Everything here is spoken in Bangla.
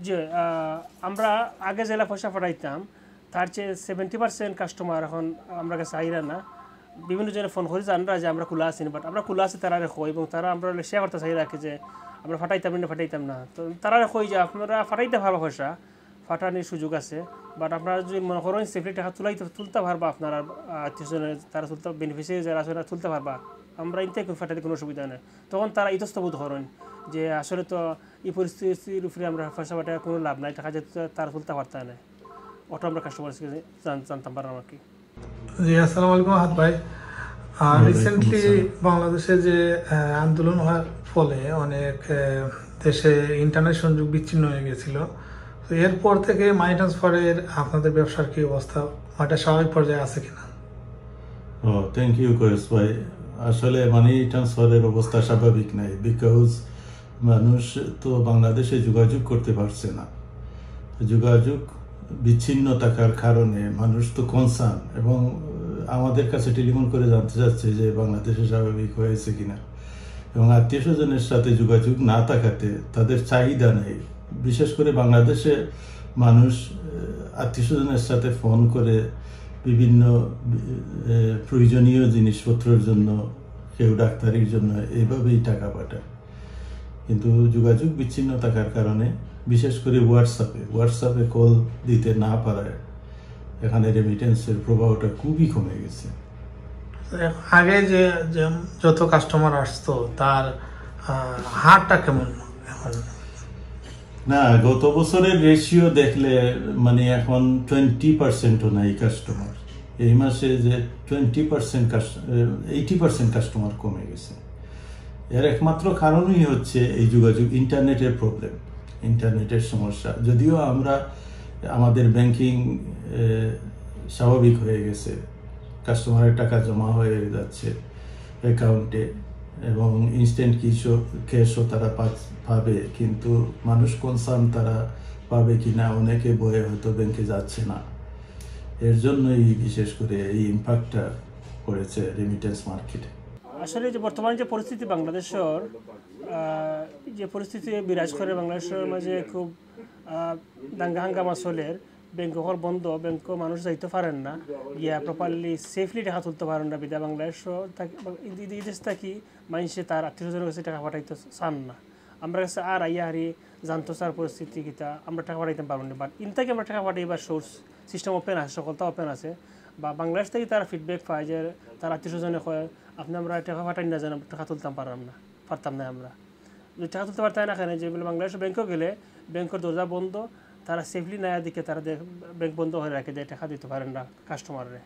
যে আমরা আগে জেলা পয়সা পাঠাইতাম তার চেয়ে 70% কাস্টমার এখন আমরা কাছে আইরা না বিভিন্ন জনে ফোন করি জানরা যে আমরা খোলা আছি বাট আমরা খোলা আছি তারা রেখো এবং তারা আমরা শেয়ার করতে চাই রাখে যে আমরা ফাটাইতাম না তো তারা রেখো যে আপনারা ফাটাইতে পারবা পয়সা ফাটানোর সুযোগ আছে বাট আপনারা যদি মনে করেন সেফলি টাকা তুলতে পারবা আপনারা আত্মীয়স্বজনের তারা তুলতে বেনিফিশিয়ারি যারা আছে তুলতে পারবা আমরা ইনতে ফাটাইতে কোনো অসুবিধা নেই তখন তারা ইতস্তবোধ করেন যে আসলে তো এই পরিস্থিতির উপরে আমরা পয়সা পাঠায় কোনো লাভ নাই টাকা যেতে তারা তুলতে পারতে না ওটা আমরা কাস্টমার জানতাম পারলাম আর কি। জি আসসালামু আলাইকুম হাত ভাই। রিসেন্টলি বাংলাদেশে যে আন্দোলন হওয়ার ফলে অনেক দেশে ইন্টারনেট সংযোগ বিচ্ছিন্ন হয়ে গেছিল, তো এরপর থেকে মানি ট্রান্সফারের আপনাদের ব্যবসার কি অবস্থা, এটা স্বাভাবিক পর্যায়ে আছে কিনা? থ্যাংক ইউ কয়েস ভাই। আসলে মানি ট্রান্সফারের অবস্থা স্বাভাবিক নাই, বিকজ মানুষ তো বাংলাদেশে যোগাযোগ করতে পারছে না। যোগাযোগ বিচ্ছিন্ন থাকার কারণে মানুষ তো কনসার্ন এবং আমাদের কাছে টেলিফোন করে জানতে চাচ্ছে যে বাংলাদেশে স্বাভাবিক হয়েছে কিনা, এবং আত্মীয় স্বজনের সাথে যোগাযোগ না থাকাতে তাদের চাহিদা নেই। বিশেষ করে বাংলাদেশে মানুষ আত্মীয় স্বজনের সাথে ফোন করে বিভিন্ন প্রয়োজনীয় জিনিসপত্রের জন্য, কেউ ডাক্তারির জন্য এইভাবেই টাকা পাঠায়। কিন্তু যোগাযোগ বিচ্ছিন্ন থাকার কারণে বিশেষ করে হোয়াটসঅ্যাপে কল দিতে না পারায় এখানে রেমিটেন্সের প্রভাবটা খুবই কমে গেছে। আগে যে যত কাস্টমার আসতো তার হারটা কেমন এখন? না, গত বছরের রেশিও দেখলে মানে এখন 20%ও নাই কাস্টমার। এই মাসে যে 80% কাস্টমার কমে গেছে। এর একমাত্র কারণই হচ্ছে এই যোগাযোগ, ইন্টারনেটের প্রবলেম, ইন্টারনেটের সমস্যা। যদিও আমাদের ব্যাংকিং স্বাভাবিক হয়ে গেছে, কাস্টমারের টাকা জমা হয়ে যাচ্ছে অ্যাকাউন্টে এবং ইনস্ট্যান্ট ক্যাশও তারা পাবে, কিন্তু মানুষ কনসার্ন তারা পাবে কিনা, অনেকে ভয়ে হয়তো ব্যাংকে যাচ্ছে না। এর জন্যই বিশেষ করে এই ইম্প্যাক্টটা পড়েছে রেমিটেন্স মার্কেটে। আসলে যে বর্তমানে যে পরিস্থিতি বাংলাদেশের যে পরিস্থিতি বিরাজ করে বাংলাদেশের মাঝে খুব দাঙ্গা হাঙ্গামা চলের, ব্যাংক বন্ধ, ব্যাংক মানুষ যাইতে পারেন না, গিয়া প্রপারলি সেফলি টাকা তুলতে পারেন না, বিদায় বাংলাদেশ দেশ থাকি মানুষে তার আত্মীয় স্বজনের কাছে টাকা পাঠাইতে চান না। আমরা কাছে আর আইয়া হারি জানতো স্যার পরিস্থিতি কিতা, আমরা টাকা পাঠাইতে পারবো না, বাট ইন থেকে আমরা টাকা পাঠাইবার সোর্স সিস্টেম ওপেন আছে, সকলটা ওপেন আছে। বা বাংলাদেশ থেকে তারা ফিডব্যাক পায় যে তার আত্মীয় স্বজনে কয় আপনি আমরা টাকা পাঠাই না, যেন টাকা তুলতাম পারতাম না। আমরা যদি টাকা তুলতে পারতাম না, কেন যেগুলো বাংলাদেশের ব্যাংকেও গেলে ব্যাংকের দরজা বন্ধ, তারা সেফলি নেওয়ার দিকে তারা ব্যাংক বন্ধ হয়ে রাখে, যে টাকা দিতে পারেন না কাস্টমাররে।